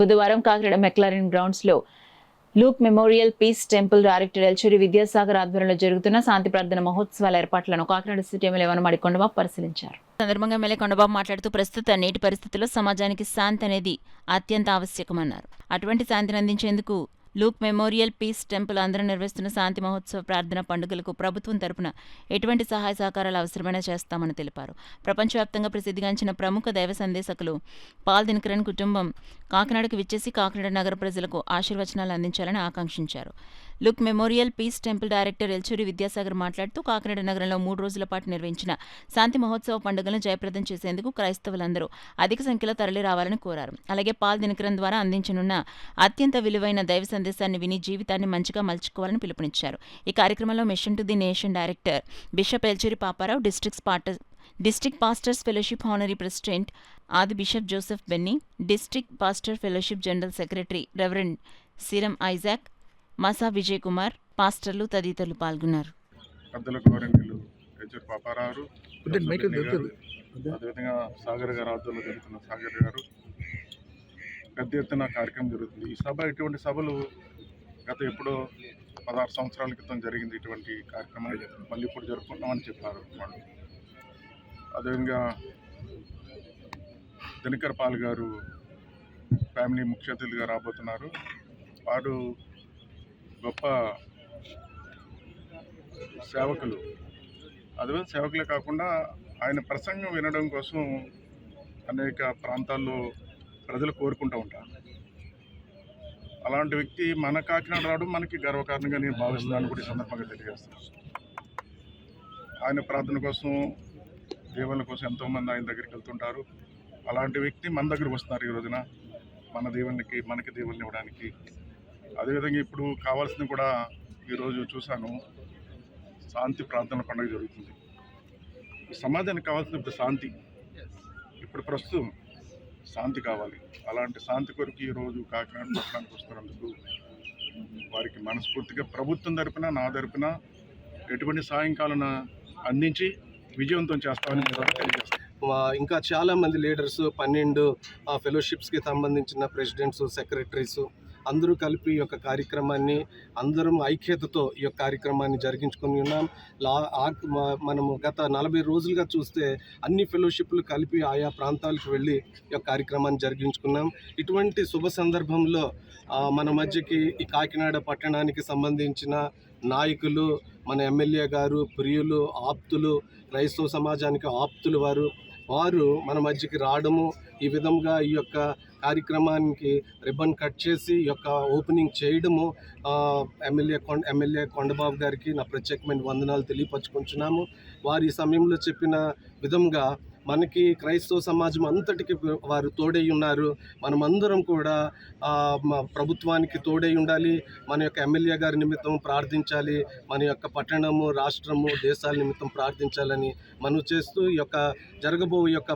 బుధవారం Kakinada McLaren grounds లో Luke memorial peace temple director Elchuri Vidyasagar ఆధ్వర్యంలో జరుగుతున్న శాంతి ప్రార్థన మహోత్సవాల ఏర్పాట్లను కాకినాడ సిటీ ఎమ్మెల్యే వనమాడి కొండబాబు పరిశీలించారు. సందర్భంగా ఎమ్మెల్యే కొండబాబు మాట్లాడుతూ ప్రస్తుత నేటి పరిస్థితుల్లో సమాజానికి శాంతి అనేది అత్యంత ఆవశ్యకమన్నారు. అటువంటి శాంతిని అందించేందుకు లూక్ మెమోరియల్ పీస్ టెంపుల్ అందరూ నిర్వహిస్తున్న శాంతి మహోత్సవ ప్రార్థన పండుగలకు ప్రభుత్వం తరపున ఎటువంటి సహాయ సహకారాలు అవసరమైనా చేస్తామని తెలిపారు. ప్రపంచవ్యాప్తంగా ప్రసిద్ధిగాంచిన ప్రముఖ దైవ సందేశకులు పాల్ దినకరన్ కుటుంబం కాకినాడకు విచ్చేసి కాకినాడ నగర ప్రజలకు ఆశీర్వచనాలు అందించాలని ఆకాంక్షించారు. Luke memorial peace temple director Elchuri Vidyasagar మాట్లాడుతూ కాకినాడ నగరంలో 3 రోజుల పాటు నిర్వహించిన శాంతి మహోత్సవ పండుగలను జయప్రదం చేసేందుకు క్రైస్తవులందరూ అధిక సంఖ్యలో తరలి రావాలని కోరారు. అలాగే పాల్ దినకరన్ ద్వారా అందించనున్న అత్యంత విలువైన దైవ సందేశాన్ని విని జీవితాన్ని మంచిగా మలుచుకోవాలని పిలుపునిచ్చారు. ఈ కార్యక్రమంలో mission to the nation director bishop Elchuri Paparao, district pastors fellowship honorary president Adi bishop Joseph Benny, district pastor fellowship general secretary reverend Siram Isaac, Masa Vijay Kumar, పాస్టర్లు తదితరులు పాల్గొన్నారు. సాగర్ గారు ఆధ్వర్యంలో జరుగుతున్న సాగర్ గారు పెద్ద ఎత్తున కార్యక్రమం జరుగుతుంది. ఈ సభ ఇటువంటి సభలు గత ఎప్పుడో 16 సంవత్సరాల క్రితం జరిగింది. ఇటువంటి కార్యక్రమాలు మళ్ళీ ఇప్పుడు జరుపుకుంటామని చెప్పారు వాళ్ళు. అదేవిధంగా దినకర్ పాల్ గారు ఫ్యామిలీ ముఖ్య అతిథిగా రాబోతున్నారు. వారు గొప్ప సేవకులు. అదే సేవకులే కాకుండా ఆయన ప్రసంగం వినడం కోసం అనేక ప్రాంతాల్లో ప్రజలు కోరుకుంటూ ఉంటారు. అలాంటి వ్యక్తి మన కాకినాడ రావడం మనకి గర్వకారణంగా నేను భావిస్తున్నాను కూడా ఈ సందర్భంగా తెలియజేస్తున్నాను. ఆయన ప్రార్థన కోసం, దేవుళ్ళ కోసం ఎంతోమంది ఆయన దగ్గరికి వెళ్తుంటారు. అలాంటి వ్యక్తి మన దగ్గరికి వస్తున్నారు ఈ రోజున మనకి దేవుళ్ళని ఇవ్వడానికి. అదేవిధంగా ఇప్పుడు కావాల్సింది కూడా ఈరోజు చూశాను, శాంతి ప్రార్థన పండుగ జరుగుతుంది. సమాజానికి కావాల్సిన ఇప్పుడు శాంతి, ఇప్పుడు ప్రస్తుతం శాంతి కావాలి. అలాంటి శాంతి కొరకు ఈరోజు కాకినాడ పట్టణానికి వస్తున్నందుకు వారికి మనస్ఫూర్తిగా ప్రభుత్వం తరపున, నా తరపున ఎటువంటి సాయంకాలం అందించి విజయవంతం చేస్తామని తెలియజేస్తాను. ఇంకా చాలామంది లీడర్స్, 12 ఫెలోషిప్స్కి సంబంధించిన ప్రెసిడెంట్స్, సెక్రటరీస్ అందరూ కలిపి ఈ యొక్క కార్యక్రమాన్ని అందరం ఐక్యతతో ఈ యొక్క కార్యక్రమాన్ని జరిగించుకొని ఉన్నాం. మనము గత 40 రోజులుగా చూస్తే అన్ని ఫెలోషిప్లు కలిపి ఆయా ప్రాంతాలకు వెళ్ళి ఈ యొక్క కార్యక్రమాన్ని జరిగించుకున్నాం. ఇటువంటి శుభ సందర్భంలో మన మధ్యకి ఈ కాకినాడ పట్టణానికి సంబంధించిన నాయకులు, మన ఎమ్మెల్యే గారు, ప్రియులు, ఆప్తులు, క్రైస్తవ సమాజానికి ఆప్తులు వారు మన మధ్యకి రావడము, ఈ విధంగా ఈ యొక్క కార్యక్రమానికి రిబ్బన్ కట్ చేసి ఈ యొక్క ఓపెనింగ్ చేయడము ఎమ్మెల్యే కొండబాబు గారికి నా ప్రత్యేకమైన వందనాలు తెలియపరచుకుంటున్నాము. వారి సమయంలో చెప్పిన విధంగా మనకి క్రైస్తవ సమాజం అంతటికి వారు తోడై ఉన్నారు. మనమందరం కూడా ప్రభుత్వానికి తోడై ఉండాలి. మన యొక్క ఎమ్మెల్యే గారి నిమిత్తం ప్రార్థించాలి. మన యొక్క పట్టణము, రాష్ట్రము, దేశాల నిమిత్తం ప్రార్థించాలని మనం చేస్తూ ఈ యొక్క జరగబోయే యొక్క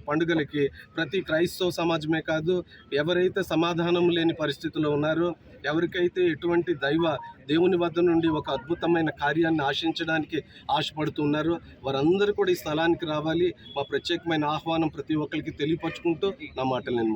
పండుగలకి ప్రతి క్రైస్తవ సమాజమే కాదు, ఎవరైతే సమాధానం లేని పరిస్థితుల్లో ఉన్నారో, ఎవరికైతే ఎటువంటి దేవుని వద్ద నుండి ఒక అద్భుతమైన కార్యాన్ని ఆశించడానికి ఆశపడుతున్నారో వారందరూ కూడా ఈ స్థలానికి రావాలి. మా ప్రత్యేకమైన ఆహ్వానం ప్రతి ఒక్కరికి తెలియపరచుకుంటూ నా మాటలు నేను